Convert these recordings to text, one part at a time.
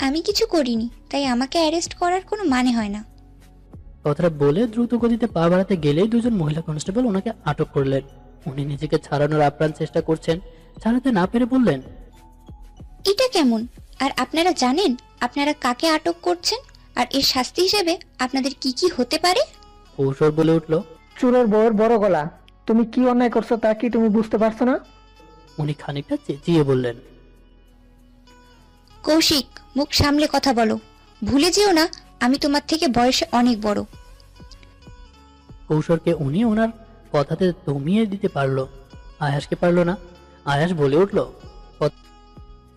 আমি কিছু করিনি, তাই আমাকে অ্যারেস্ট করার কোনো মানে হয় না। কথাটা বলে দ্রুত গতিতে পা বাড়াতে গেলেই দুজন মহিলা কনস্টেবল ওনাকে আটক করলেন। উনি নিজেকে ছাড়ানোর আপ্রাণ চেষ্টা করছেন, ছাড়াতে না পেরে বললেন, এটা কেমন? আর আপনারা জানেন আপনারা কাকে আটক করছেন আর এর শাস্তি হিসেবে আপনাদের কি কি হতে পারে? কৌশল বলে উঠল, চোরের বউয়ের বড় গলা, তুমি কি অন্যায় করছো তা কি তুমি বুঝতে পারছো না? উনি খানিকটা চেঁচিয়ে বললেন, কৌশিক, মুখ সামলে কথা বলো। ভুলে যেও না আমি তোমার থেকে বয়সে অনেক বড়। কৌশলকে উনি ওনার কথাতে দমিয়ে দিতে পারলো, আয়াসকে পারলো না। আয়াস বলে উঠল,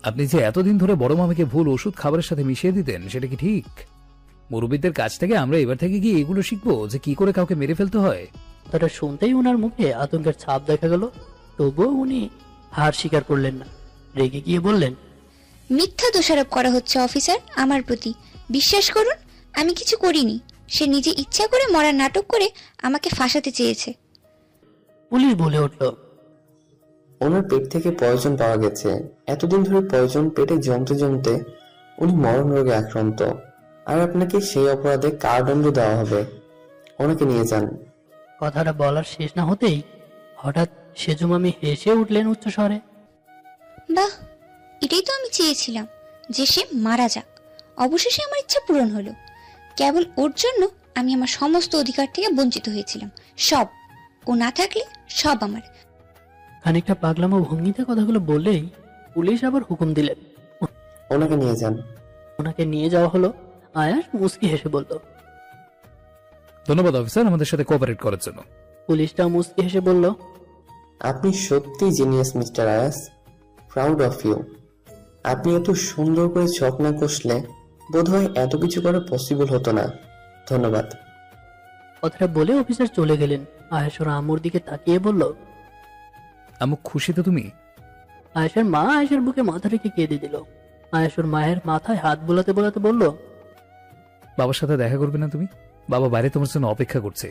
আপনি যে এতদিন ধরে বড় মামিকে ভুল ওষুধ খাবারের সাথে মিশিয়ে দিতেন, সেটা কি ঠিক? মুরব্বীদের কাছ থেকে আমরা এবার থেকে কি এগুলো শিখবো যে কি করে কাউকে মেরে ফেলতে হয়? কথাটা শুনতেই ওনার মুখে আতঙ্কের ছাপ দেখা গেল। তবুও উনি হার স্বীকার করলেন না। রেগে গিয়ে বললেন, মিথ্যা দোষারোপ করা হচ্ছে অফিসার আমার প্রতি। বিশ্বাস করুন আমি কিছু করিনি। সে নিজে ইচ্ছা করে মরার নাটক করে আমাকে ফাঁসাতে চেয়েছে। পুলিশ বলে উঠল, ওনার পেট থেকে পয়জন পাওয়া গেছে। এতদিন ধরে পয়জন পেটে জমতে জমতে উনি মরণ রোগে আক্রান্ত, আর আপনাকে সেই অপরাধে কারাদণ্ড দেওয়া হবে। ওনাকে নিয়ে যান। কথাটা বলার শেষ না হতেই হঠাৎ সেজু মামি হেসে উঠলেন উচ্চ স্বরে। বাহ, এটাই তো আমি চেয়েছিলাম, যে সে মারা যাক। অবশেষে আমার ইচ্ছা পূরণ হলো। কেবল ওর জন্য আমি আমার সমস্ত অধিকার থেকে বঞ্চিত হয়েছিলাম। সব ও না থাকলে সব আমার। খানিকটা পাগলামো ভঙ্গিতে কথাগুলো বললেই পুলিশ আবার হুকুম দিলেন, ওনাকে নিয়ে যান। ওনাকে নিয়ে যাওয়া হলো। আয়াস মুচকি হেসে বলল, ধন্যবাদ অফিসার আমাদের সাথে কোঅপারেট করার জন্য। পুলিশটা মুচকি হেসে বলল, আপনি সত্যি জিনিয়াস মিস্টার আয়াস, প্রাউড অফ ইউ। আপনি এত সুন্দর করে চক না কষলে বোধহয় এত কিছু করা পসিবল হতো না। ধন্যবাদ। কথাটা বলে অফিসার চলে গেলেন। আয়াস ওর আম্মুর দিকে তাকিয়ে বলল, আম্মু খুশি তো তুমি? আয়েশার মা আয়েশার বুকে মাথা রেখে কেঁদে দিল। আয়েশার মায়ের মাথায় হাত বোলাতে বোলাতে বলল, বাবার সাথে দেখা করবে না তুমি? বাবা বাইরে তোমার জন্য অপেক্ষা করছে।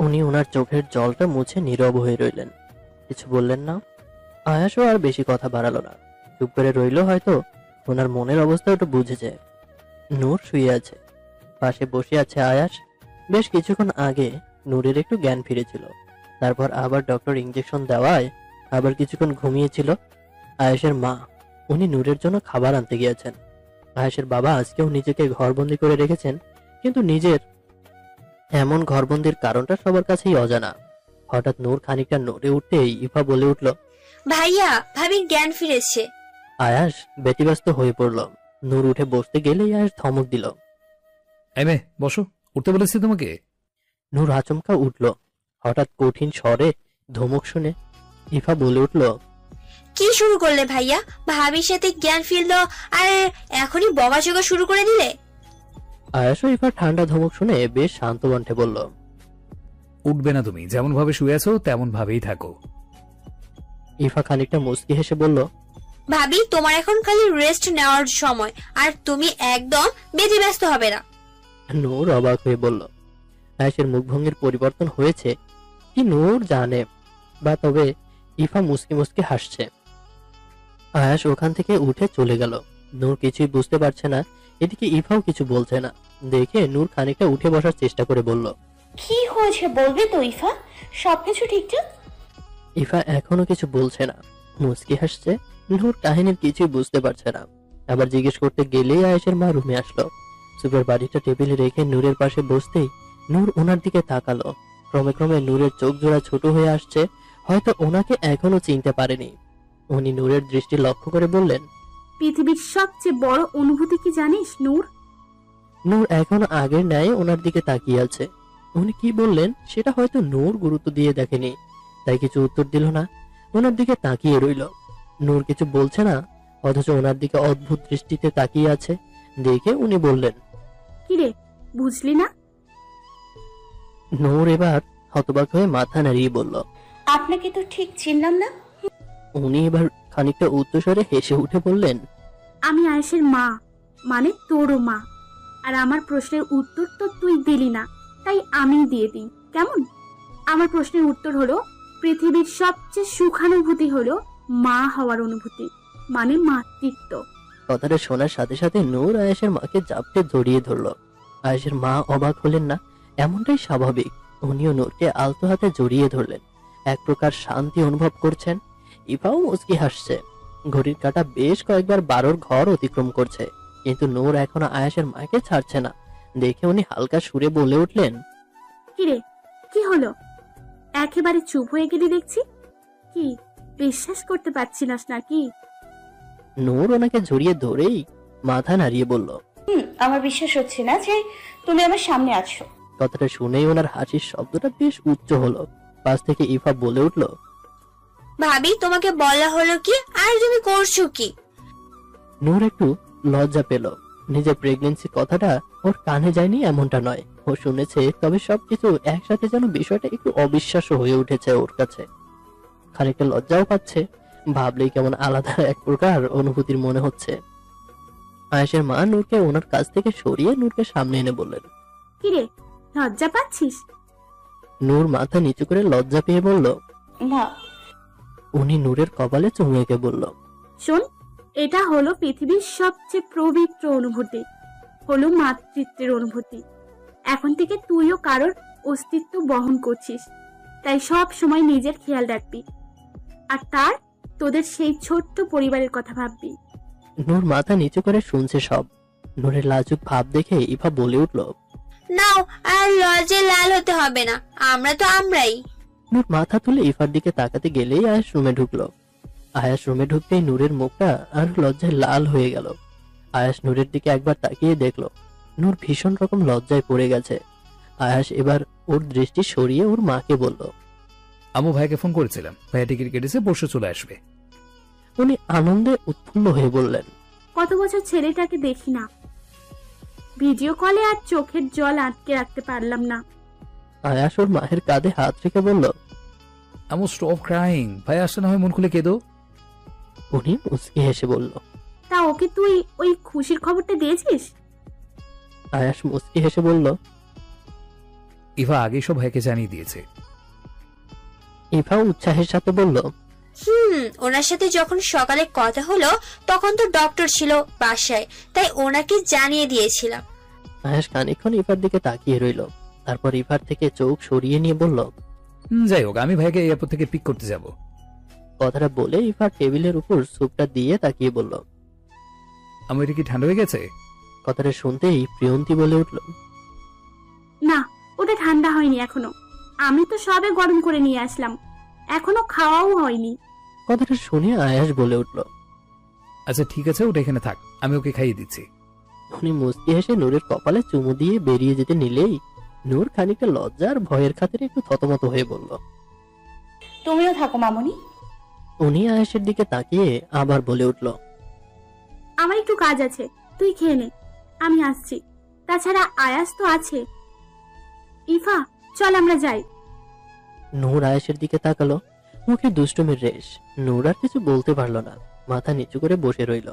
উনি ওনার চোখের জলটা মুছে নীরব হয়ে রইলেন, কিছু বললেন না। আয়াসও আর বেশি কথা বাড়ালো না, চুপ করে রইল। হয়তো ওনার মনের অবস্থা ওটা বুঝেছে। নূর শুয়ে আছে, পাশে বসে আছে আয়াস। বেশ কিছুক্ষণ আগে নূরের একটু জ্ঞান ফিরেছিল, তারপর আবার ডক্টর ইঞ্জেকশন দেওয়ায় আবার কিছুক্ষণ ঘুমিয়েছিল। আয়েশের মা, উনি নূরের জন্য খাবার আনতে গিয়েছেন। আয়েশের বাবা আজকেও নিজেকে ঘরবন্দি করে রেখেছেন, কিন্তু নিজের এমন ঘরবন্দির কারণটা সবার কাছেই অজানা। হঠাৎ নূর খানিকটা নড়ে উঠতেই ইফা বলে উঠল, ভাইয়া, ভাবির জ্ঞান ফিরেছে। আয়াস ব্যতিব্যস্ত হয়ে পড়ল। নূর উঠে বসতে গেলেই আয়াস ধমক দিল, এমে বসো, উঠতে বলেছি তোমাকে। নূর আচমকা উঠল। হঠাৎ কঠিন স্বরে ধমক শুনে ইফা বলে উঠল, কি শুরু করলে ভাইয়া? ভাবির সাথে জ্ঞান ফিরলো আর এখনই বকাঝকা শুরু করে দিলে? আয়াসও ইফার ঠান্ডা ধমক শুনে বেশ শান্ত কণ্ঠে বলল, উঠবে না তুমি, যেমন ভাবে শুয়ে আছো তেমন ভাবেই থাকো। ইফা খানিকটা মুচকি হেসে বলল, ভাবি, তোমার এখন খালি রেস্ট নেওয়ার সময়, আর তুমি একদম বেঁধে ব্যস্ত হবে না। নূর অবাক হয়ে বলল, আয়াসের মুখভঙ্গির পরিবর্তন হয়েছে কি নূর জানে, বা তবে ইফা মুচকি মুচকি হাসছে। আয়াস ওখান থেকে উঠে চলে গেল। নূর কিছুই বুঝতে পারছে না, এদিকে ইফাও কিছু বলছে না। দেখে নূর খানিকটা উঠে বসার চেষ্টা করে বলল, কি হয়েছে বলবে তো ইফা? সবকিছু ঠিকঠাক? ইফা এখনো কিছু বলছে না, মুচকি হাসছে। নূর কাহিনীর কিছুই বুঝতে পারছে না। আবার জিজ্ঞেস করতে গেলেই আয়েশের মা রুমে আসলো। সুপের বাড়িটা টেবিলে রেখে নূরের পাশে বসতেই নূর ওনার দিকে তাকালো। ক্রমে ক্রমে নূরের চোখ জোড়া ছোট হয়ে আসছে, হয়তো ওনাকে এখনো চিনতে পারেনি। উনি নূরের দৃষ্টি লক্ষ্য করে বললেন, পৃথিবীর সবচেয়ে বড় অনুভূতি কি জানিস নূর? নূর এখনো আগের ন্যায় ওনার দিকে তাকিয়ে আছে। উনি কি বললেন সেটা হয়তো নূর গুরুত্ব দিয়ে দেখেনি, তাই কিছু উত্তর দিল না, ওনার দিকে তাকিয়ে রইল। নূর কিছু বলছে না, অথচ ওনার দিকে অদ্ভুত দৃষ্টিতে তাকিয়ে আছে দেখে উনি বললেন, কিরে, বুঝলি না? নূর এবার হতবাক হয়ে মাথা নাড়িয়ে বলল, আপনাকে তো ঠিক চিনলাম না। উনি এবার খানিকটা উচ্চস্বরে হেসে উঠে বললেন, আমি আয়েশের মা, মানে তোরও মা। আর আমার প্রশ্নের উত্তর তো তুই দিলি না, তাই আমি দিয়ে দিই, কেমন? আমার প্রশ্নের উত্তর হলো, পৃথিবীর সবচেয়ে সুখানুভূতি হলো মা হওয়ার অনুভূতি, মানে মাতৃত্ব। কথাটা শোনার সাথে সাথে নূর আয়েশের মাকে জাপটে জড়িয়ে ধরল। আয়েশের মা অবাক হলেন না, এমনটাই স্বাভাবিক। উনিও নূরকে আলতো হাতে জড়িয়ে ধরলেন, এক প্রকার শান্তি অনুভব করছেন। ইফাও মুচকি হাসছে। ঘড়ির কাঁটা বেশ কয়েকবার 12 ঘর অতিক্রম করছে, কিন্তু নূর এখনো আয়েশের মাকে ছাড়ছে না। দেখে উনি হালকা সুরে বলে উঠলেন, কিরে, কি হলো? একেবারে চুপ হয়ে গেলি দেখছি। কি বিশ্বাস করতে পারছিলাস নাকি? নূর ওনাকে জড়িয়ে ধরেই মাথা নাড়িয়ে বলল, আমার বিশ্বাস হচ্ছে না যে তুমি আমার সামনে আছো। কথাটা শুনেই ওনার হাসির শব্দটা বেশ উচ্চ হলো। পাশ থেকে ইফা বলে উঠল, ভাবি তোমাকে বলা হলো কি আর তুমি করছো কি? নূর একটু লজ্জা পেল। নিজের প্রেগন্যান্সি কথাটা ওর কানে যায়নি এমনটা নয়, ও শুনেছে, তবে সবকিছু একসাথে যেন বিষয়টা একটু অবিশ্বাস্য হয়ে উঠেছে ওর কাছে। খানিকটা লজ্জাও পাচ্ছে, ভাবলেই কেমন আলাদা এক প্রকার অনুভূতির মনে হচ্ছে। আয়েশের মা নূরকে ওনার কাছ থেকে সরিয়ে নূরকে সামনে এনে বললেন, কিরে, লজ্জা পাচ্ছিস? নূর মাথা নিচু করে লজ্জা পেয়ে বলল, না। উনি নূরের কপালে চুমু এঁকে বলল, শোন, এটা হলো পৃথিবীর সবচেয়ে পবিত্র অনুভূতি, হলো মাতৃত্বের অনুভূতি। এখন থেকে তুইও কারোর অস্তিত্ব বহন করছিস, তাই সব সময় নিজের খেয়াল রাখবি, আর তার তোদের সেই ছোট্ট পরিবারের কথা ভাববি। নূর মাথা নিচু করে শুনছে সব। নূরের লাজুক ভাব দেখে ইভা বলে উঠল, নাও, আর লজ্জে লাল হতে হবে না, আমরা তো আমরাই। নূর মাথা তুলে ইফার দিকে তাকাতে গেলেই আয়াস রুমে ঢুকলো। আয়াস রুমে ঢুকতেই নূরের মুখটা আর লজ্জায় লাল হয়ে গেল। আয়াস নূরের দিকে একবার তাকিয়ে দেখলো নূর ভীষণ রকম লজ্জায় পড়ে গেছে। আয়াস এবার ওর দৃষ্টি সরিয়ে ওর মাকে বলল, আমু ভাইকে ফোন করেছিলাম, ভাইয়া টিকিট কেটেছে, পরশু চলে আসবে। উনি আনন্দে উৎফুল্ল হয়ে বললেন, কত বছর ছেলেটাকে দেখি না, ভিডিও কলে আর চোখের জল আটকে রাখতে পারলাম না। আয়াস ওর মায়ের কাঁধে হাত রেখে বলল, আমু স্টপ ক্রাইং, ভাই আসলে না হয় মন খুলে কেঁদো। উনি মুচকি হেসে বলল, তা ওকে তুই ওই খুশির খবরটা দিয়েছিস? আয়াস মুচকি হেসে বলল, ইভা আগেই সব ভাইকে জানিয়ে দিয়েছে। ইভা উৎসাহের সাথে বলল, ওনার সাথে যখন সকালে কথা হলো তখন তো ডক্টর ছিল বাসায়, তাই ওনাকে জানিয়ে দিয়েছিলাম। আয়াস খানিকক্ষণ ইভার দিকে তাকিয়ে রইল, তারপর ইভার থেকে চোখ সরিয়ে নিয়ে বলল, যাই হোক, আমি ভাইকে এয়ারপোর্ট থেকে পিক করতে যাব। কথাটা বলে ইভা টেবিলের উপর স্যুপটা দিয়ে তাকিয়ে বলল, আমার এটা কি ঠান্ডা হয়ে গেছে? কথাটা শুনতেই প্রিয়ন্তী বলে উঠল, না, ওটা ঠান্ডা হয়নি এখনো, আমি তো সবে গরম করে নিয়ে আসলাম, এখনো খাওয়াও হয়নি। কথাটা শুনে আয়াস বলে উঠল, আচ্ছা ঠিক আছে, ওটা এখানে থাক, আমি ওকে খাইয়ে দিচ্ছি। উনি মুচকি হেসে নূরের কপালে চুমু দিয়ে বেরিয়ে যেতে নিলেই নূর খানিকটা লজ্জা আর ভয়ের খাতিরে একটু থতমত হয়ে বলল, তুমিও থাকো মামুনি। উনি আয়াসের দিকে তাকিয়ে আবার বলে উঠল, আমার একটু কাজ আছে, তুই খেয়ে নে, আমি আসছি। তাছাড়া আয়াস তো আছে। ইফা, চল আমরা যাই। নূর আয়াসের দিকে তাকালো, মুখে দুষ্টুমির রেশ। নূর আর কিছু বলতে পারলো না, মাথা নিচু করে বসে রইল।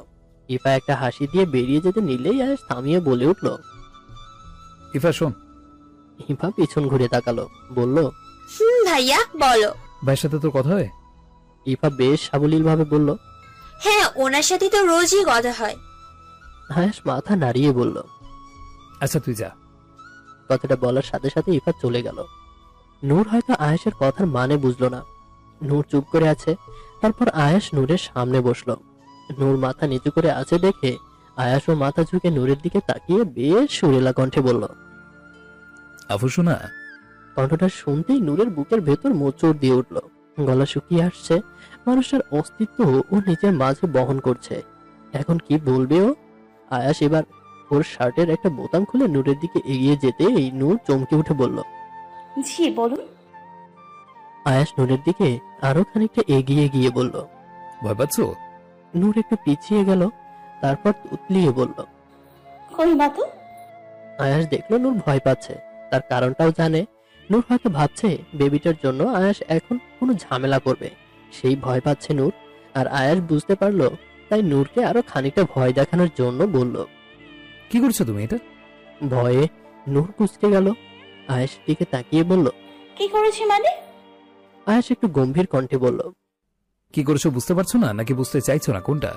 ইফা একটা হাসি দিয়ে বেরিয়ে যেতে নিলেই আয়াস থামিয়ে বলে উঠল, ইফা শোন। ইফা পিছন ঘুরে তাকালো, বলল, ভাইয়া বলো। ভাইয়ের সাথে তোর কথা হয়? ইফা বেশ সাবলীল ভাবে বলল, হ্যাঁ, ওনার সাথে তো রোজই কথা হয়। আয়াস মাথা নাড়িয়ে বলল, আচ্ছা তুই যা। কথাটা বলার সাথে সাথে ইফা চলে গেল। নূর হয়তো আয়েশের কথার মানে বুঝলো না। নূর চুপ করে আছে। তারপর আয়াস নূরের সামনে বসলো। নূর মাথা নিচু করে আছে দেখে আয়াসও মাথা ঝুঁকে নূরের দিকে তাকিয়ে বেশ সুরেলা কণ্ঠে বলল, আফু শোনা। কণ্ঠটা শুনতেই নূরের বুকের ভেতর মোচড় দিয়ে উঠল, গলা শুকিয়ে আসছে। মানুষটার অস্তিত্ব ও নিজের মাঝে বহন করছে। এখন কি বলবে ও? আয়াস এবার ওর শার্টের একটা বোতাম খুলে নূরের দিকে এগিয়ে যেতেই নূর চমকে উঠে বলল, জি বলুন। আয়াস নূরের দিকে আরো খানিকটা এগিয়ে গিয়ে বলল, ভয় পাচ্ছ? নূর একটু পিছিয়ে গেল, তারপর তুতলিয়ে বলল, কই না তো। আয়াস দেখলো নূর ভয় পাচ্ছে, তার কারণটাও জানে। নূর হয়তো ভাবছে বেবিটার জন্য আয়াস এখন কোনো ঝামেলা করবে, সেই ভয় পাচ্ছে নূর। আর আয়াস বুঝতে পারলো, তাই নূরকে আরো খানিকটা ভয় দেখানোর জন্য বলল, কি করছো তুমি এটা? ভয়ে নূর কুঁচকে গেল। আয়াসের দিকে তাকিয়ে বলল, কি করেছি মানে? আয়াস একটু গম্ভীর কণ্ঠে বলল, কি করছো বুঝতে পারছো না, নাকি বুঝতে চাইছো না? কোনটা?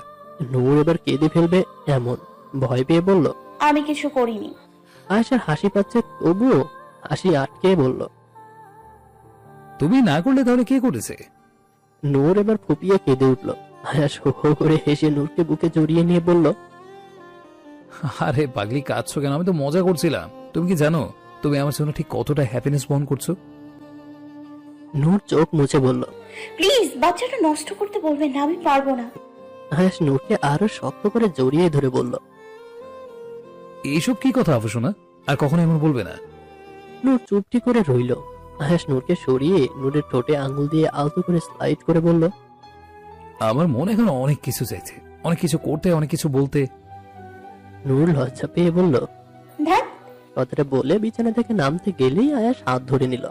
নূর এবার কেঁদে ফেলবে এমন ভয় পেয়ে বলল। আমি কিছু করিনি। আয়েশার হাসি পাচ্ছে, তবুও হাসি আটকে বলল। তুমি না করলে তাহলে কে করেছে? নূর এবার ফুপিয়ে কেঁদে উঠল। আয়াস হো হো করে হেসে নূরকে বুকে জড়িয়ে নিয়ে বলল, আরে পাগলি, কাঁদছো কেন? আমি তো মজা করছিলাম। তুমি কি জানো তুমি আমার জন্য ঠিক কতটা হ্যাপিনেস বহন করছো? নূর চোখ মুছে বলল। প্লিজ বাচ্চাটা নষ্ট করতে বলবেন না, আমি পারবো না। আয়াস নূরকে আরো শক্ত করে জড়িয়ে ধরে বলল। এইসব কি কথা আফসোনা? আর কখনো এমন বলবে না। নূর চুপটি করে রইল। আয়াস নূরকে সরিয়ে নূরের ঠোঁটে আঙ্গুল দিয়ে আলতো করে স্লাইড করে বলল, আমার মনে এখন অনেক কিছু চাইছে, অনেক কিছু করতে, অনেক কিছু বলতে। নূর লজ্জা পেয়ে বলল। ধ্যাত, কথাটা বলে বিছানা থেকে নামতে গেলেই আয়াস হাত ধরে নিল।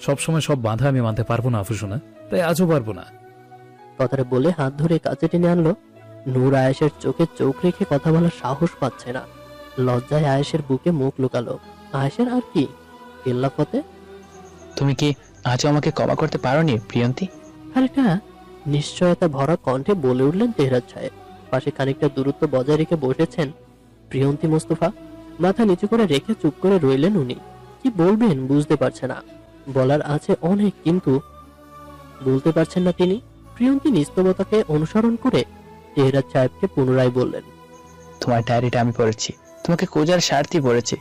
সবসময় সব বাধা আমি মানতে পারবো না আফসোনা, তাই আজও পারবো না। কথাটা বলে হাত ধরে কাছে টেনে আনলো। নূর আয়েশের চোখে চোখ রেখে কথা বলার সাহস পাচ্ছে না। লজ্জায় আয়েশের বুকে মুখ লুকালো। আয়েশের আর কি কেল্লা ফতে। তুমি কি আজও আমাকে ক্ষমা করতে পারোনি প্রিয়ন্তী? আর এটা নিশ্চয়তা ভরা কণ্ঠে বলে উঠলেন তেহরাজ সাহেব। পাশে খানিকটা দূরত্ব বজায় রেখে বসেছেন প্রিয়ন্তী মোস্তফা। মাথা নিচু করে রেখে চুপ করে রইলেন উনি। কি বলবেন বুঝতে পারছে না। বলার আছে অনেক, কিন্তু বলতে পারছেন না তিনি। প্রিয়ন্তী নিস্তবতাকে অনুসরণ করে তেহরাজ সাহেবকে পুনরায় বললেন, তোমার ডায়েরিটা আমি পড়েছি, তোমাকে খোঁজার স্বার্থে পড়েছি।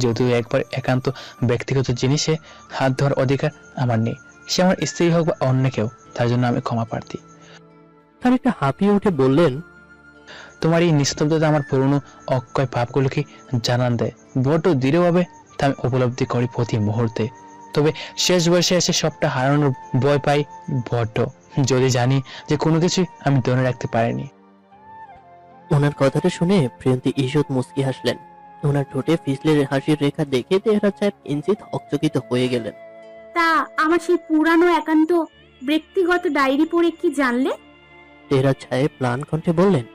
যদিও একবার একান্ত ব্যক্তিগত জিনিসে হাত ধোয়ার অধিকার আমার নেই, সে আমার স্ত্রী হোক বা অন্য কেউ, তার জন্য আমি ক্ষমা প্রার্থী। খানিকটা হাঁপিয়ে উঠে বললেন, তোমার এই নিস্তব্ধতা আমার পুরনো অক্ষয় পাপগুলোকে জানান দেয় বড্ড দৃঢ়ভাবে, তা আমি উপলব্ধি করি প্রতি মুহূর্তে। তবে শেষ বয়সে এসে সবটা হারানোর ভয় পাই বড্ড, যদি জানি যে কোনো কিছুই আমি ধরে রাখতে পারিনি। ওনার কথাটা শুনে প্রিয়ন্তী ঈষৎ মুচকি হাসলেন। ওনার ঠোঁটে ফিসলের হাসির রেখা দেখে তেহরাজ সাহেব কিঞ্চিত হকচকিত হয়ে গেলেন। তা আমার সেই পুরানো একান্ত ব্যক্তিগত ডায়েরি পড়ে কি জানলে? তেহরাজ সাহেব ম্লান কণ্ঠে বললেন,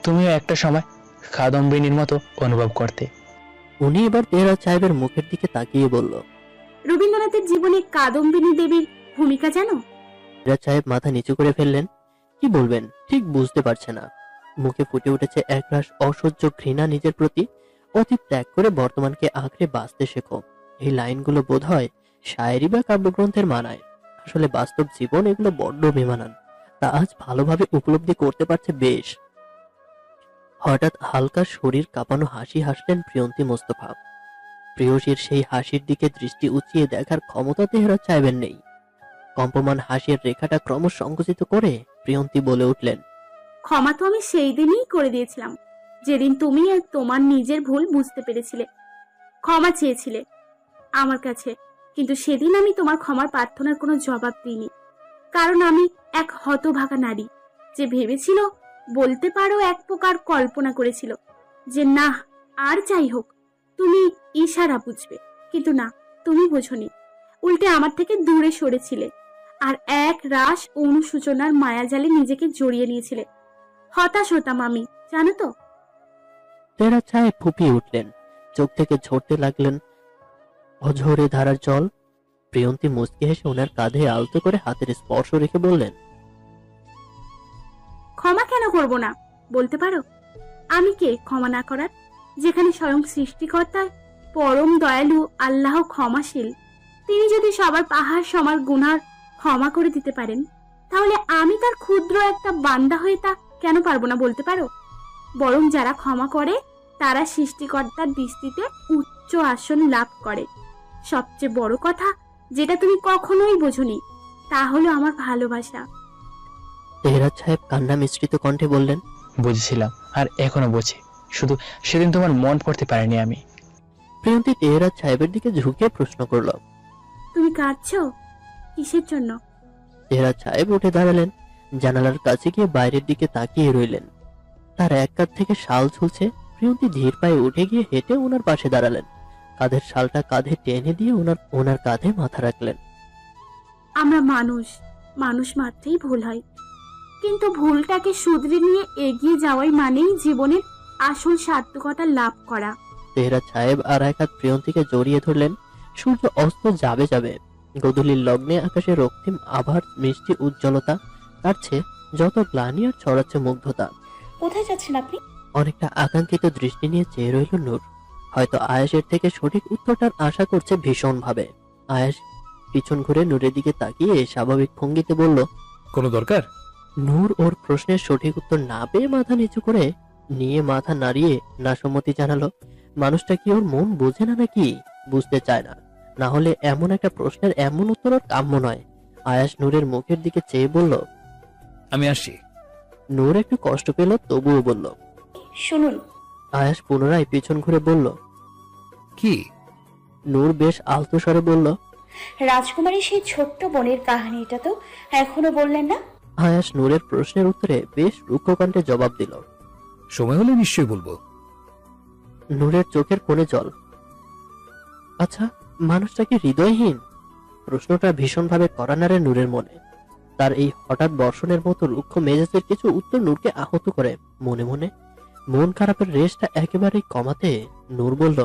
তুমিও একটা সময় কাদম্বিনীর মতো অনুভব করতে। উনি এবার তেহরাজ সাহেবের মুখের দিকে তাকিয়ে বলল, রবীন্দ্রনাথের জীবনে কাদম্বিনী দেবীর ভূমিকা জানো? তেহরাজ সাহেব মাথা নিচু করে ফেললেন। কি বলবেন ঠিক বুঝতে পারছে না। মুখে ফুটে উঠেছে একরাশ অসহ্য ঘৃণা নিজের প্রতি। অতীত ত্যাগ করে বর্তমানকে আঁকড়ে বাঁচতে শেখো। এই লাইনগুলো বোধ হয় শায়েরি বা কাব্যগ্রন্থের মানায়। আসলে বাস্তব জীবন এগুলো বড্ড বেমানান, তা আজ ভালোভাবে উপলব্ধি করতে পারছে বেশ। হঠাৎ হালকা শরীর কাঁপানো হাসি হাসলেন প্রিয়ন্তী মোস্তফা। প্রেয়সীর সেই হাসির দিকে দৃষ্টি উঁচিয়ে দেখার ক্ষমতা তেহরাজ সাহেবের নেই। কম্পমান হাসির রেখাটা ক্রমশ সংকুচিত করে প্রিয়ন্তী বলে উঠলেন, ক্ষমা তো আমি সেই দিনই করে দিয়েছিলাম যেদিন তুমি আর তোমার নিজের ভুল বুঝতে পেরেছিলে, ক্ষমা চেয়েছিলে আমার কাছে। কিন্তু সেদিন আমি তোমার ক্ষমার প্রার্থনার কোনো জবাব দিইনি, কারণ আমি এক হতভাগা নারী যে ভেবেছিল, বলতে পারো এক প্রকার কল্পনা করেছিল যে না, আর যাই হোক তুমি ইশারা বুঝবে। কিন্তু না, তুমি বোঝনি। উল্টে আমার থেকে দূরে সরেছিলে আর এক রাস অনুসূচনার মায়াজালে নিজেকে জড়িয়ে নিয়েছিলে। হতাশ হতাম আমি, জানো তো। তেহরাজ সাহেব ফুপিয়ে উঠলেন। চোখ থেকে ঝরতে লাগলেন অঝরে ধারার জল। প্রিয়ন্তী মুচকি হেসে ওনার কাঁধে আলতো করে হাতের স্পর্শ রেখে বললেন, ক্ষমা কেন করব না বলতে পারো? আমি কে ক্ষমা না করার, যেখানে স্বয়ং সৃষ্টিকর্তা পরম দয়ালু আল্লাহ ক্ষমাশীল। তিনি যদি সবার পাহাড় সমান গুনাহ ক্ষমা করে দিতে পারেন, তাহলে আমি তার ক্ষুদ্র একটা বান্দা হয়ে তা কেন পারবো না বলতে পারো? বরং যারা ক্ষমা করে তারা সৃষ্টিকর্তার দৃষ্টিতে উচ্চ আসন লাভ করে। সবচেয়ে বড় কথা যেটা তুমি কখনোই বোঝনি, তা হলো আমার ভালোবাসা। তেহরাজ সাহেব কান্না মিশ্রিত কণ্ঠে বললেন, বুঝেছিলাম আর এখনো বুঝি, শুধু সেদিন তোমার মন পড়তে পারিনি আমি। প্রিয়ন্তী তেহরাজ সাহেবের দিকে ঝুঁকে প্রশ্ন করল, তুমি কাঁদছো কিসের জন্য? তেহরাজ সাহেব উঠে দাঁড়ালেন। জানালার কাছে গিয়ে বাইরের দিকে তাকিয়ে রইলেন। তার এক কাঁধ থেকে শাল ঝুলছে। প্রিয়ন্তী ধীর পায়ে উঠে গিয়ে হেঁটে ওনার পাশে দাঁড়ালেন। কাঁধের শালটা কাঁধে টেনে দিয়ে ওনার কাঁধে মাথা রাখলেন। আমরা মানুষ মাত্রই ভুল হয়, কিন্তু ভুলটাকে শুধরে নিয়ে এগিয়ে যাওয়াই মানেই জীবনের আসল সার্থকতা লাভ করা। তেহরাজ সাহেব আর এক হাত প্রিয়ন্তীকে জড়িয়ে ধরলেন। সূর্য অস্ত যাবে যাবে। গোধূলির লগ্নে আকাশে রক্তিম আভার মিষ্টি উজ্জ্বলতা কাটছে, যত গ্লানি আর ছড়াচ্ছে মুগ্ধতা। কোথায় যাচ্ছেন আপনি? অনেকটা আকাঙ্ক্ষিত দৃষ্টি নিয়ে চেয়ে রইল নূর। হয়তো আয়াসের থেকে সঠিক উত্তরটার আশা করছে ভীষণভাবে। আয়াস পিছন ঘুরে নূরের দিকে তাকিয়ে স্বাভাবিক ভঙ্গিতে বলল, কোনো দরকার? নূর ওর প্রশ্নের সঠিক উত্তর না পেয়ে মাথা নিচু করে নিয়ে মাথা নাড়িয়ে না সম্মতি জানালো। মানুষটা কি ওর মন বোঝে না নাকি বুঝতে চায় না, না হলে এমন একটা প্রশ্নের এমন উত্তর ওর কাম্য নয়। আয়াস নূরের মুখের দিকে চেয়ে বলল, আমি আসছি। নূর একটু কষ্ট পেল তবুও বলল। শুনুন, আয়াস পুনরায় পিছন ঘুরে বলল। কি? নূর বেশ আলতো স্বরে বলল, রাজকুমারী সেই ছোট্ট বোনের কাহিনীটা তো এখনো বললেন না। আয়াস নূরের প্রশ্নের উত্তরে বেশ রুক্ষ কণ্ঠে জবাব দিল। সময় হলে নিশ্চয়ই বলবো। নূরের চোখের কোণে জল। আচ্ছা, মানুষটা কি হৃদয়হীন? প্রশ্নটা ভীষণভাবে কড়া নাড়ে নূরের মনে। তার এই হঠাৎ বর্ষণের মতো রুক্ষ মেজাজের কিছু উত্তর নূরকে আহত করে। মনে মনে মন খারাপের রেশটা একেবারেই কমাতে নূর বলল,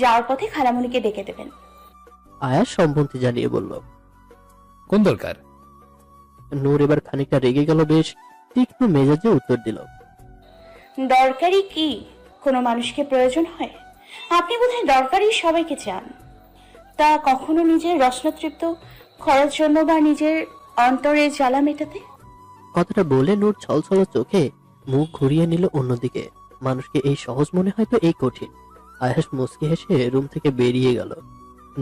যাওয়ার পথে খালামণিকে ডেকে দেবেন। আয়াস সম্মতি জানিয়ে বলল। কোন দরকার? নূর এবার খানিকটা রেগে গেল, বেশ তীক্ষ্ণ মেজাজে উত্তর দিল। দরকারি কি কোনো মানুষকে প্রয়োজন হয়? আপনি বোধহয় দরকারি সবাইকে চান, তা কখনো নিজের রসনাতৃপ্ত খরচ জন্য বা নিজের অন্তরের জ্বালা মেটাতে? কথাটা বলে নূর ছলছল চোখে মুখ ঘুরিয়ে নিল অন্যদিকে। মানুষকে এই সহজ মনে হয় তো এই কঠিন। আয়াস মুচকি হেসে রুম থেকে বেরিয়ে গেল।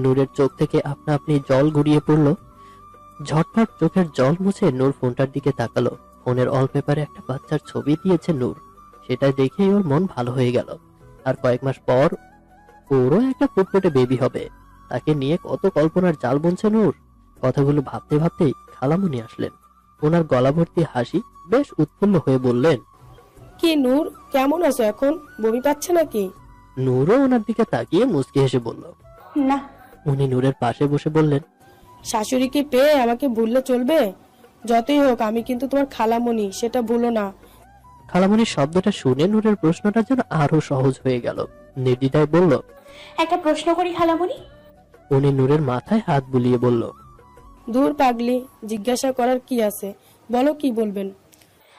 নূরের চোখ থেকে আপনা আপনি জল গড়িয়ে পড়ল। ঝটপট চোখের জল মুছে নূর ফোনটার দিকে তাকালো। ফোনের ওয়ালপেপারে একটা বাচ্চার ছবি দিয়েছে নূর। সেটা দেখেই ওর মন ভালো হয়ে গেল। আর কয়েক মাস পর ওরও একটা ফুটফুটে বেবি হবে। তাকে নিয়ে কত কল্পনার জাল বুনছে নূর। কথাগুলো ভাবতে ভাবতেই খালামণি আসলেন। ওনার গলা ভর্তি হাসি, বেশ উৎফুল্ল হয়ে বললেন, কি নূর, কেমন আছো এখন? বমি পাচ্ছে নাকি? নূরও ওনার দিকে তাকিয়ে মুচকি হেসে বলল। না। উনি নূরের পাশে বসে বললেন, শাশুড়িকে পেয়ে আমাকে ভুললে চলবে? যতই হোক আমি কিন্তু তোমার খালামণি, সেটা ভুলো না। খালামণির শব্দটা শুনে নূরের প্রশ্নটা যেন আরো সহজ হয়ে গেল। নির্দ্বিধায় বলল, একটা প্রশ্ন করি খালামণি। উনি নূরের মাথায় হাত বুলিয়ে বলল, দূর পাগলি, জিজ্ঞাসা করার কি আছে, বলো কি বলবেন।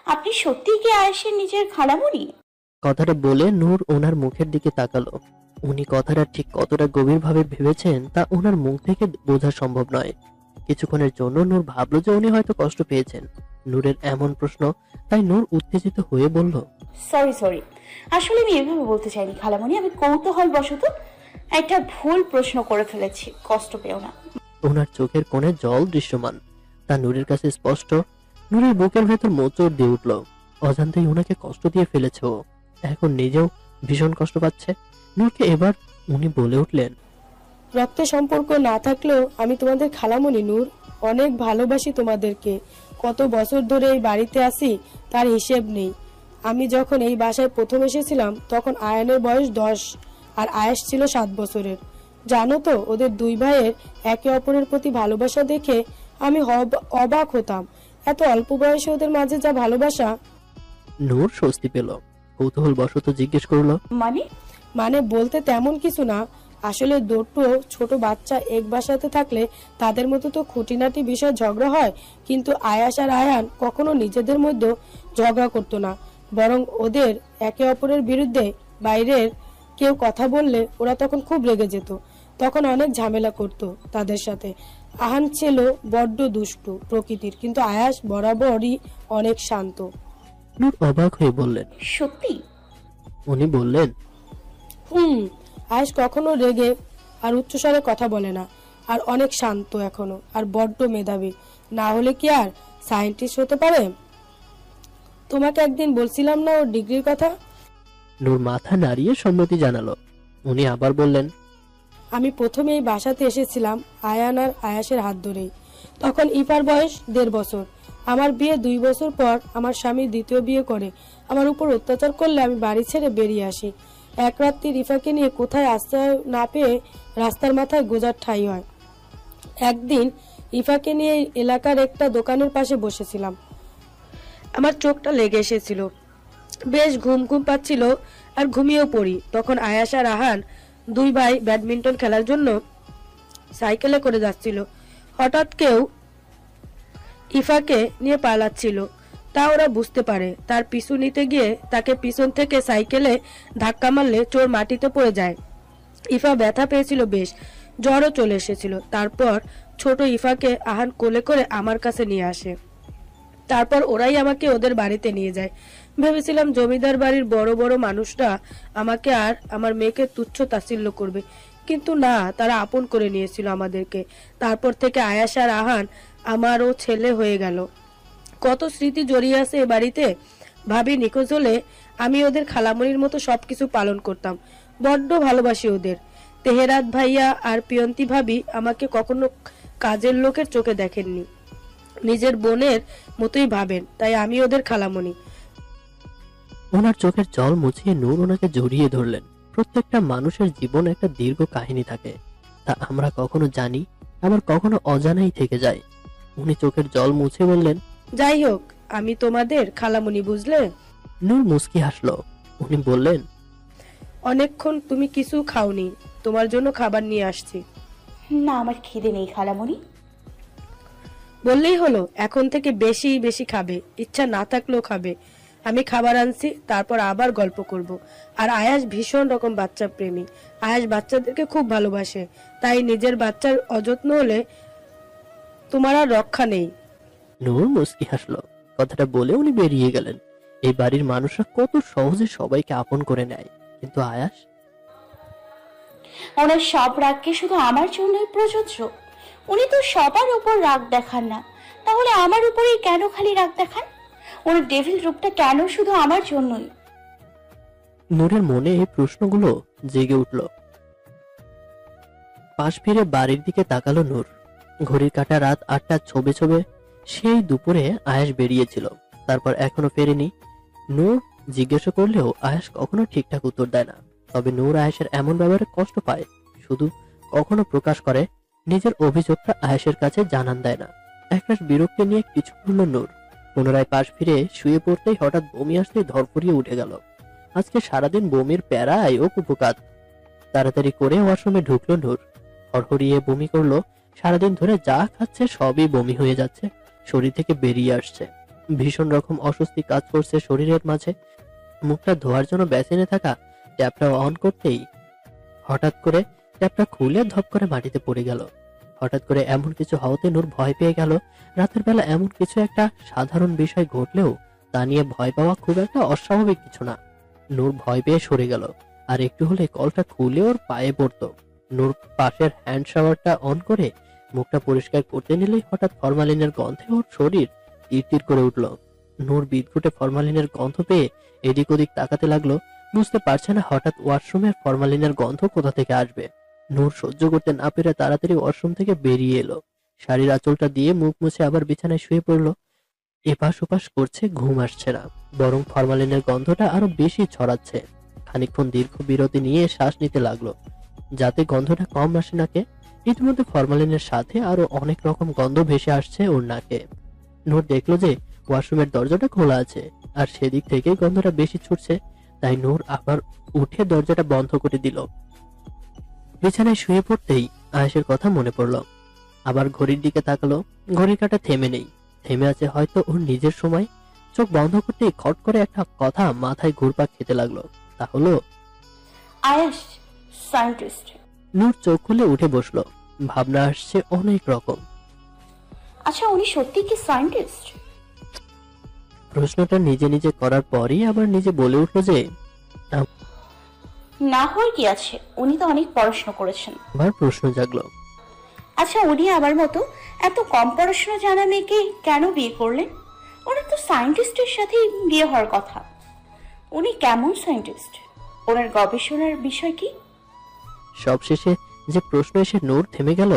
আপনি সত্যিই কি আয়েশের নিজের খালামণি? কথাটা বলে নূর ওনার মুখের দিকে তাকালো। উনি কথাটা ঠিক কতটা গভীরভাবে ভেবেছেন তা ওনার মুখ থেকে বোঝা সম্ভব নয়। কিছুক্ষণের জন্য নূর ভাবলো যে উনি হয়তো কষ্ট পেয়েছেন নূরের এমন প্রশ্ন, তাই নূর উত্তেজিত হয়ে বলল, সরি, আসলে আমি এভাবে বলতে চাইনি খালামণি। আমি কৌতূহল বশত একটা ভুল প্রশ্ন করে ফেলেছি, কষ্ট পেও না। ওনার চোখের কোণে জল দৃশ্যমান, তা নূরের কাছে স্পষ্ট। নূরের বুকের ভেতর মোচড় দিয়ে উঠল। অজান্তেই ওনাকে কষ্ট দিয়ে ফেলেছে ও। এখন নিজেও ভীষণ কষ্ট পাচ্ছে। নূরকে এবার উনি বলে উঠলেন, রক্তের সম্পর্ক না থাকলেও আমি তোমাদের খালামণি নূর। অনেক ভালোবাসি তোমাদেরকে। কত বছর ধরে এই বাড়িতে আসি তার হিসেব নেই। আমি যখন এই বাসায় প্রথম এসেছিলাম তখন আয়ানের বয়স 10 আর আয়েশ ছিল 7 বছরের। জানো তো, ওদের দুই ভাইয়ের একে অপরের প্রতি ভালোবাসা দেখে আমি অবাক হতাম। এত অল্প বয়সে ওদের মাঝে যা ভালোবাসা। নূর স্বস্তি পেল, কৌতূহল বশত জিজ্ঞেস করলো, মানে বলতে তেমন কিছু না। আসলে দুটো ছোট বাচ্চা এক বাসাতে থাকলে তাদের মধ্যে তো খুঁটিনাটি বিষয় ঝগড়া হয়, কিন্তু আয়াস আর আয়ান কখনো নিজেদের মধ্যে ঝগড়া করতো না। বরং ওদের একে অপরের বিরুদ্ধে বাইরের কেউ কথা বললে ওরা তখন খুব রেগে যেত। তখন অনেক ঝামেলা করতো তাদের সাথে। আহান ছিল বড্ড দুষ্টু প্রকৃতির, কিন্তু আয়াস বরাবরই অনেক শান্ত। নূর অবাক হয়ে বললেন, সত্যি? উনি বললেন, আয়েশ কখনো রেগে আর উচ্চস্বরে কথা বলে না, আর অনেক শান্ত এখনো, আর বড্ড মেধাবী। না হলে কি আর সায়েন্টিস্ট হতে পারে? তোমাকে একদিন বলছিলাম না ওর ডিগ্রির কথা? নূর মাথা নাড়িয়ে সম্মতি জানালো। উনি আবার বললেন, আমি প্রথমে এই বাসাতে এসেছিলাম আয়ান আর আয়াসের হাত ধরেই। তখন ইফার বয়স 1.5 বছর। আমার বিয়ে 2 বছর পর আমার স্বামী দ্বিতীয় বিয়ে করে আমার উপর অত্যাচার করলে আমি বাড়ি ছেড়ে বেরিয়ে আসি। এক রাত্রি রিফাকে নিয়ে কোথায় আশ্রয় না পেয়ে রাস্তার মাথায় গোজার ঠাই হয়। একদিন ইফাকে নিয়ে এলাকার একটা দোকানের পাশে বসেছিলাম। আমার চোখটা লেগে এসেছিল, বেশ ঘুম পাচ্ছিল আর ঘুমিয়েও পড়ি। তখন আয়াস আর আহান দুই ভাই ব্যাডমিন্টন খেলার জন্য সাইকেলে করে যাচ্ছিল। হঠাৎ কেউ ইফাকে নিয়ে পালাচ্ছিল। তা ওরা বুঝতে পারে। তার পিছু নিতে গিয়ে তাকে পিছন থেকে সাইকেলে ধাক্কা মারলে চোর মাটিতে পড়ে যায়। ইফা ব্যথা পেয়েছিল বেশ, জ্বরও চলে এসেছিল। তারপর ছোট ইফাকে আহান কোলে করে আমার কাছে নিয়ে আসে। তারপর ওরাই আমাকে ওদের বাড়িতে নিয়ে যায়। ভেবেছিলাম জমিদার বাড়ির বড় বড় মানুষরা আমাকে আর আমার মেয়েকে তুচ্ছ তাচ্ছিল্য করবে, কিন্তু না, তারা আপন করে নিয়েছিল আমাদেরকে। তারপর থেকে আয়াস আর আহান আমারও ছেলে হয়ে গেল। কত স্মৃতি জড়িয়ে আছে এ বাড়িতে। ভাবি নিখোঁজ হলে আমি ওদের খালামণির মতো সবকিছু পালন করতাম। বড্ড ভালোবাসি ওদের। তেহেরাত ভাইয়া আর পিয়ন্তি ভাবি আমাকে কখনো কাজের লোকের চোখে দেখেননি, নিজের বোনের মতোই ভাবেন, তাই আমি ওদের খালামণি। ওনার চোখের জল মুছিয়ে নূর ওনাকে জড়িয়ে ধরলেন। প্রত্যেকটা মানুষের জীবন একটা দীর্ঘ কাহিনী থাকে, তা আমরা কখনো জানি, আবার কখনো অজানাই থেকে যায়। উনি চোখের জল মুছে বললেন, যাই হোক, আমি তোমাদের খালামণি, বুঝলে? নূর মুস্কি হাসলো। উনি বললেন, অনেকক্ষণ তুমি কিছু খাওনি, তোমার জন্য খাবার নিয়ে আসছি। না, আমার খিদে নেই খালামণি। বললেই হলো, এখন থেকে বেশি বেশি খাবে, ইচ্ছা না থাকলেও খাবে। আমি খাবার আনছি, তারপর আবার গল্প করব। আর আয়াস ভীষণ রকম বাচ্চা প্রেমী। আয়াস বাচ্চাদেরকে খুব ভালোবাসে, তাই নিজের বাচ্চার অযত্ন হলে তোমার আর রক্ষা নেই। নূর মুস্কি হাসলো। কথাটা বলে উনি বেরিয়ে গেলেন। এই বাড়ির মানুষরা কত সহজে সবাইকে আপন করে নেয়, কিন্তু আয়াস? ওনার সব রাগ কি শুধু আমার জন্যই প্রযোজ্য? উনি তো সবার উপর রাগ দেখান না, তাহলে আমার উপরেই কেন খালি রাগ দেখান? ওনার ডেভিল রূপটা কেন শুধু আমার জন্যই? নূরের মনে এই প্রশ্নগুলো জেগে উঠল। পাশ ফিরে বাড়ির দিকে তাকালো নূর। ঘড়ির কাঁটা রাত ৮টা ছবে ছবে। সেই দুপুরে আয়াস বেরিয়েছিল, তারপর এখনো ফেরেনি। নূর জিজ্ঞাসা করলেও আয়াস কখনো ঠিকঠাক উত্তর দেয় না। তবে নূর আয়াসের এমন ব্যবহারে কষ্ট পায়, শুধু কখনো প্রকাশ করে, নিজের অভিযোগটা আয়াসের কাছে জানান দেয় না। একরাশ বিরক্তি নিয়ে কিছু বলল নূর। পুনরায় পাশ ফিরে শুয়ে পড়তেই হঠাৎ বমি আসতেই ধরফরিয়ে উঠে গেল। আজকে সারাদিন বমির প্যারায় ও কুপকাত। তাড়াতাড়ি করে ওয়াশরুমে ঢুকলো নূর। হড়হড়িয়ে বমি করলো। সারাদিন ধরে যা খাচ্ছে সবই বমি হয়ে যাচ্ছে, শরীর থেকে বেরিয়ে আসছে। ভীষণ রকম অস্বস্তি কাজ করছে শরীরের মাঝে। মুখটা ধোয়ার জন্য বেসিনে থাকা ট্যাপটা অন করতেই হঠাৎ করে ট্যাপটা খুলে ধপ করে মাটিতে পড়ে গেল। হঠাৎ করে এমন কিছু হওয়াতে নূর ভয় পেয়ে গেল। রাতের বেলা এমন কিছু একটা সাধারণ বিষয় ঘটলেও তা নিয়ে ভয় পাওয়া খুব একটা অস্বাভাবিক কিছু না। নূর ভয় পেয়ে সরে গেল, আর একটু হলে কলটা খুলে ওর পায়ে পড়তো। নূর পাশের হ্যান্ড শাওয়ারটা অন করে মুখটা পরিষ্কার করতে নিলেই হঠাৎ ফরমালিনের গন্ধে ওর শরীর তীর করে উঠল। নূর বিদঘুটে ফরমালিনের গন্ধ পেয়ে এদিক ওদিক তাকাতে লাগলো। বুঝতে পারছে না হঠাৎ ওয়াশরুমের ফরমালিনের গন্ধ কোথা থেকে আসবে। নূর সহ্য করতে না পেরে তাড়াতাড়ি ওয়াশরুম থেকে বেরিয়ে এলো। শাড়ির আঁচলটা দিয়ে মুখ মুছে আবার বিছানায় শুয়ে পড়লো। এপাশ ওপাশ করছে, ঘুম আসছে না, বরং ফরমালিনের গন্ধটা আরো বেশি ছড়াচ্ছে। খানিকক্ষণ দীর্ঘ বিরতি নিয়ে শ্বাস নিতে লাগলো, যাতে গন্ধটা কম আসে নাকে। ইতিমধ্যে ফরমালিনের সাথে আরো অনেক রকম গন্ধ ভেসে আসছে ওর নাকে। নূর দেখলো যে ওয়াশরুমের দরজাটা খোলা আছে, আর সেদিক থেকে গন্ধটা বেশি ছুটছে। তাই নূর আবার উঠে দরজাটা বন্ধ করে দিল। বিছানায় শুয়ে পড়তেই আয়েশের কথা মনে পড়ল। আবার ঘড়ির দিকে তাকালো। ঘড়ির কাঁটা থেমে নেই, থেমে আছে হয়তো ওর নিজের সময়। চোখ বন্ধ করতেই খট করে একটা কথা মাথায় ঘুরপাক খেতে লাগলো। তা হলো, আয়াস সায়েন্টিস্ট। নূর চোখ খুলে উঠে বসলো। ভাবনা আসছে অনেক রকম। আচ্ছা, উনি সত্যি কি সায়েন্টিস্ট? প্রশ্নটা নিজে নিজে করার পরই আবার নিজে বলে উঠলো যে না হওয়ার কি আছে, উনি তো অনেক পড়াশোনা করেছেন। আবার প্রশ্ন জাগলো। আচ্ছা, উনি আমার মতো এত কম পড়াশোনা জানা মেয়েকে কেন বিয়ে করলেন? ওনার তো সায়েন্টিস্টের সাথেই বিয়ে হওয়ার কথা। উনি কেমন সায়েন্টিস্ট? ওনার গবেষণার বিষয় কি? সবশেষে যে প্রশ্ন এসে নূর থেমে গেল।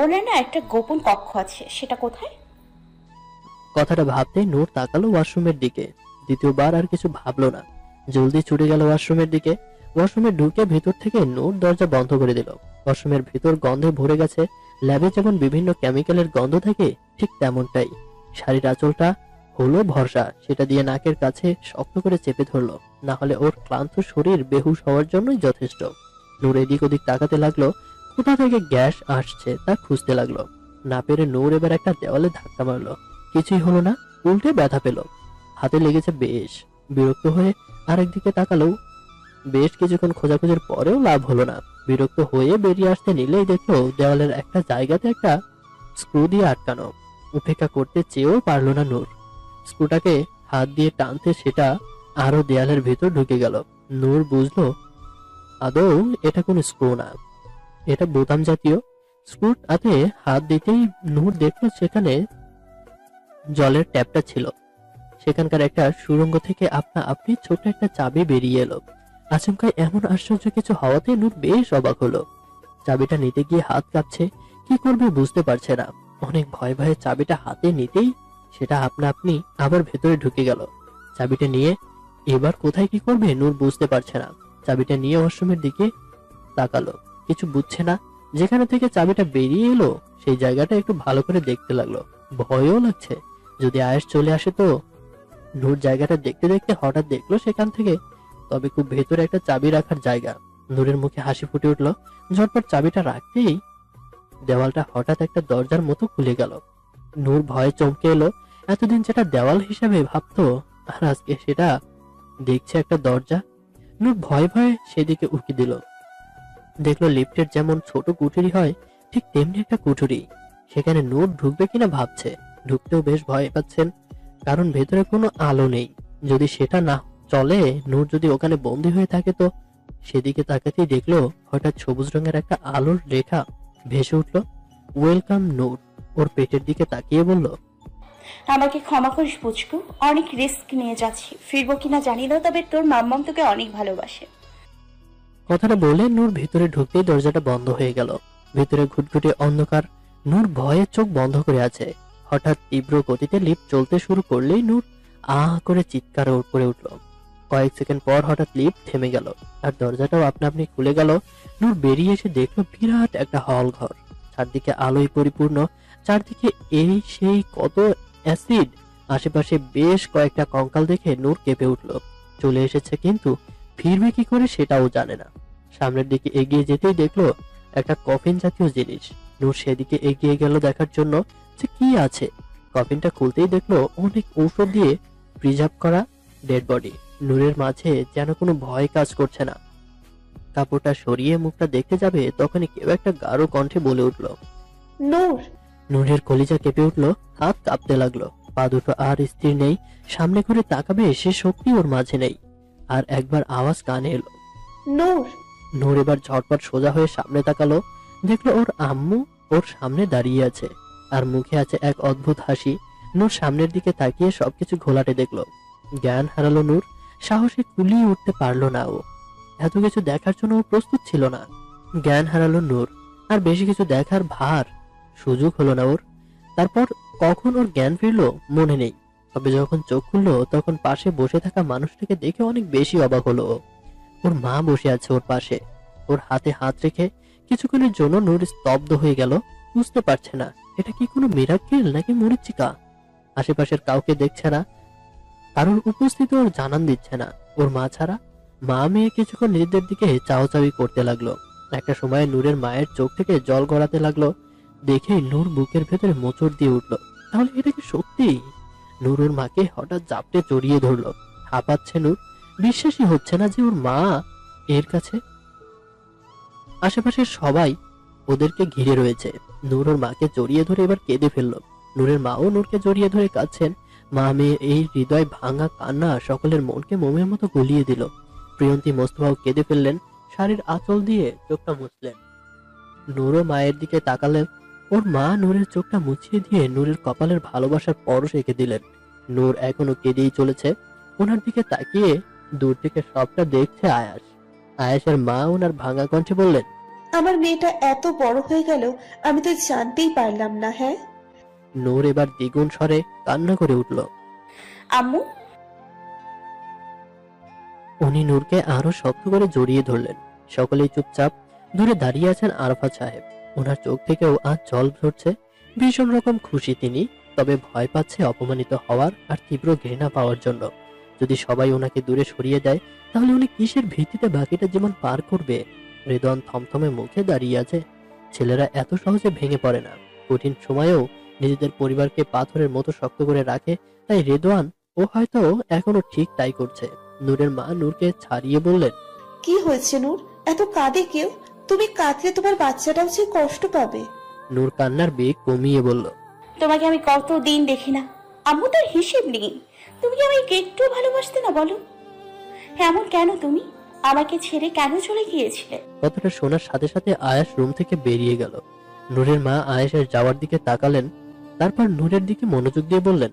ওনার না একটা গোপন কক্ষ আছে, সেটা কোথায়? কথাটা ভাবতেই নূর তাকালো ওয়াশরুমের দিকে। দ্বিতীয়বার আর কিছু ভাবলো না, জলদি ছুটে গেল ওয়াশরুমের দিকে। ওয়াশরুমে ঢুকে ভিতর থেকে নূর দরজা বন্ধ করে দিল। ওয়াশরুমের ভিতর গন্ধে ভরে গেছে। ল্যাবে যেমন বিভিন্ন কেমিক্যালের গন্ধ থাকে, ঠিক তেমনটাই। শাড়ির আঁচলটা হলো ভরসা, সেটা দিয়ে নাকের কাছে শক্ত করে চেপে ধরলো, না হলে ওর ক্লান্ত শরীর বেহুশ হওয়ার জন্যই যথেষ্ট। নূর এদিক ওদিক তাকাতে লাগলো, কোথা থেকে গ্যাস আসছে তা খুঁজতে লাগলো। না পেরে নূর এবার একটা দেওয়ালে ধাক্কা মারলো। কিছুই হলো না, উল্টে ব্যথা পেল। হাতে লেগেছে বেশ। বিরক্ত হয়ে আরেকদিকে তাকালো। বেশ কিছুক্ষণ খোঁজাখুঁজির পরেও লাভ হলো না। বিরক্ত হয়ে বেরিয়ে আসতে নিলেই দেখলো দেওয়ালের একটা জায়গাতে একটা স্ক্রু দিয়ে আটকানো। উপেক্ষা করতে চেয়েও পারলো না নূর। স্ক্রুটাকে হাত দিয়ে টানতে সেটা আরো দেয়ালের ভিতর ঢুকে গেল। নূর বুঝলো আদৌ এটা কোনো স্ক্রু না, এটা বোতাম জাতীয়। স্ক্রুটাতে হাত দিতেই নূর দেখলো সেখানে জলের ট্যাপটা ছিল। সেখানকার একটা সুড়ঙ্গ থেকে আপনা আপনি ছোট একটা চাবি বেরিয়ে এলো। আচমকায় এমন আশ্চর্য কিছু হওয়াতে নূর বেশ অবাক হলো। চাবিটা নিতে গিয়ে হাত কাঁপছে, কি করবে বুঝতে পারছে না। অনেক ভয়ে ভয়ে চাবিটা হাতে নিতেই সেটা আপনা আপনি আবার ভেতরে ঢুকে গেল। চাবিটা নিয়ে এবার কোথায় কি করবে নূর বুঝতে পারছে না। চাবিটা নিয়ে ওয়াশরুমের দিকে তাকালো, কিছু বুঝছে না। যেখানে থেকে চাবিটা বেরিয়ে এলো সেই জায়গাটা একটু ভালো করে দেখতে লাগলো। ভয়ও লাগছে, যদি আয়েশ চলে আসে তো। নূর জায়গাটা দেখতে দেখতে হঠাৎ দেখলো সেখান থেকে তবে খুব ভেতরে একটা চাবি রাখার জায়গা। নূরের মুখে হাসি ফুটে উঠলো। ঝটপট চাবিটা রাখতেই দেওয়ালটা হঠাৎ একটা দরজার মতো খুলে গেল। নূর ভয়ে চমকে এলো। এতদিন যেটা দেওয়াল হিসাবে ভাবতো আর আজকে সেটা দেখছে একটা দরজা। নূর ভয়ে ভয়ে সেদিকে উকি দিল। দেখলো লিফটের যেমন ছোট কুঠুরি হয় ঠিক তেমনি একটা কুঠুরি। সেখানে নূর ঢুকবে কিনা ভাবছে। ঢুকতেও বেশ ভয় পাচ্ছেন, কারণ ভেতরে কোনো আলো নেই। যদি সেটা না চলে, নূর যদি ওখানে বন্দী হয়ে থাকে তো। সেদিকে তাকাতেই দেখলো হঠাৎ সবুজ রঙের একটা আলোর রেখা ভেসে উঠলো। ওয়েলকাম নূর ওর পেটের দিকে তাকিয়ে বলল, আমাকে ক্ষমা করিস পুচকু, অনেক রিস্ক নিয়ে যাচ্ছি, ফিরবো কিনা জানি না, তবে তোর মাম্মাম তোকে অনেক ভালোবাসে। কথাটা বলে নূর ভিতরে ঢুকতেই দরজাটা বন্ধ হয়ে গেল। ভিতরে ঘুটঘুটে অন্ধকার। নূর ভয়ে চোখ বন্ধ করে আছে। হঠাৎ তীব্র গতিতে লিফট চলতে শুরু করলেই নূর আহ করে চিৎকার করে উঠল। কয়েক সেকেন্ড পর হঠাৎ লিফট থেমে গেল আর দরজাটাও আপনা আপনি খুলে গেল। নূর বেরিয়ে এসে দেখলো বিরাট একটা হল ঘর, চারদিকে আলোয় পরিপূর্ণ। চারদিকে এই সেই কত অ্যাসিড। আশেপাশে বেশ কয়েকটা কঙ্কাল দেখে নূর কেঁপে উঠল। চলে এসেছে কিন্তু ফিরবে কি করে সেটাও জানে না। সামনের দিকে এগিয়ে যেতেই দেখলো একটা কফিন জাতীয় জিনিস। নূর সেদিকে এগিয়ে গেল দেখার জন্য যে কি আছে। কফিনটা খুলতেই দেখলো অনেক ঔষধ দিয়ে প্রিজার্ভ করা ডেড বডি। নূরের মাঝে যেন কোনো ভয় কাজ করছে না। কাপড়টা সরিয়ে মুখটা দেখতে যাবে তখনই কেউ একটা গাঢ় কণ্ঠে বলে উঠলো, নূর। নূরের কলিজা কেঁপে উঠলো, হাত কাঁপতে লাগলো। পা দুটো আর স্থির নেই, সামনে করে তাকাবে সে শক্তি ওর মাঝে নেই। আর একবার আওয়াজ কানে এলো, নূর। নূর এবার ঝটপট সোজা হয়ে সামনে তাকালো। দেখলো ওর আম্মু ওর সামনে দাঁড়িয়ে আছে আর মুখে আছে এক অদ্ভুত হাসি। নূর সামনের দিকে তাকিয়ে সবকিছু ঘোলাটে দেখলো। জ্ঞান হারালো নূর, সাহসে কুলিয়ে উঠতে পারলো না ও। এত কিছু দেখার জন্য ও প্রস্তুত ছিল না। জ্ঞান হারালো নূর, আর বেশি কিছু দেখার ভার সুযোগ হলো না ওর। তারপর কখন ওর জ্ঞান ফিরলো মনে নেই, তবে যখন চোখ খুললো তখন পাশে বসে থাকা মানুষটাকে দেখে অনেক বেশি অবাক হলো ও। ওর মা বসে আছে ওর পাশে, ওর হাতে হাত রেখে। কিছুক্ষণের জন্য নূর স্তব্ধ হয়ে গেল, বুঝতে পারছে না এটা কি কোনো মিরাক্কেল নাকি মরিচিকা। আশেপাশের কাউকে দেখছে না, কারোর উপস্থিতি ওর জানান দিচ্ছে না ওর মা ছাড়া। মা মেয়ে কিছুক্ষণ নিজেদের দিকে চাওয়াচাওয়ি করতে লাগলো। একটা সময় নূরের মায়ের চোখ থেকে জল গড়াতে লাগলো। দেখে নূর বুকের ভেতরে মোচড় দিয়ে উঠলো, তাহলে এটা কি সত্যি? নূর ওর মাকে হঠাৎ জাপটে জড়িয়ে ধরলো। হাঁপাচ্ছে নূর, বিশ্বাসই হচ্ছে না যে ওর মা এর কাছে। আশেপাশের সবাই ওদেরকে ঘিরে রয়েছে। নূর ওর মাকে জড়িয়ে ধরে এবার কেঁদে ফেললো। নূরের মাও নূরকে জড়িয়ে ধরে কাঁদছেন। মা মেয়ে এই হৃদয় ভাঙা কান্না সকলের মনকে মোমের মতো গলিয়ে দিল। প্রিয়ন্তী মোস্তফাও কেঁদে ফেললেন, শাড়ির আঁচল দিয়ে চোখটা মুছলেন। নূরও মায়ের দিকে তাকালেন। ওর মা নূরের চোখটা মুছিয়ে দিয়ে নূরের কপালের ভালোবাসার পরশ এঁকে দিলেন। নূর এখনো কেঁদেই চলেছে। ওনার দিকে তাকিয়ে দূর থেকে সবটা দেখছে আয়াস। আয়াসের মা ওনার ভাঙা কণ্ঠে বললেন, আমার মেয়েটা এত বড় হয়ে গেল, আমি তো জানতেই পারলাম না। হ্যাঁ। নূর এবার দ্বিগুণ স্বরে কান্না করে উঠল। আম্মু। উনি নূরকে আরো শক্ত করে জড়িয়ে ধরলেন। সকলেই চুপচাপ। দূরে দাঁড়িয়ে আছেন আরাফাত সাহেব। ওনার চোখ থেকেও আজ জল ঝরছে। ভীষণ রকম খুশি তিনি, তবে ভয় পাচ্ছে অপমানিত হওয়ার আর তীব্র ঘৃণা পাওয়ার জন্য। যদি সবাই ওনাকে দূরে সরিয়ে দেয় তাহলে উনি কিসের ভিত্তিতে বাকিটা জীবন পার করবে? হৃদয় থমথমে মুখে দাঁড়িয়ে আছে। ছেলেরা এত সহজে ভেঙে পড়ে না, কঠিন সময়েও নিজেদের পরিবারকে পাথরের মতো শক্ত করে রাখে, তাই রেদওয়ান ও হয়তো এখনো ঠিক তাই করছে। নূরের মা নূরকে ছাড়িয়ে বললেন, কি হয়েছে নূর? এত কাঁদে কেউ? তুমি কাঁদলে তোমার বাচ্চাটাও যে কষ্ট পাবে। নূর কান্নার বেগ কমিয়ে বলল, তোমাকে আমি কত দিন দেখি না, আম্মু তার হিসেব নেই। তুমি কি আমাকে একটু ভালোবাসতে না বলো? এমন কেন? তুমি আমাকে ছেড়ে কেন চলে গিয়েছিলে? কথাটা শোনার সাথে সাথে আয়াস রুম থেকে বেরিয়ে গেল। নূরের মা আয়েশের যাওয়ার দিকে তাকালেন, তারপর নূরের দিকে মনোযোগ দিয়ে বললেন,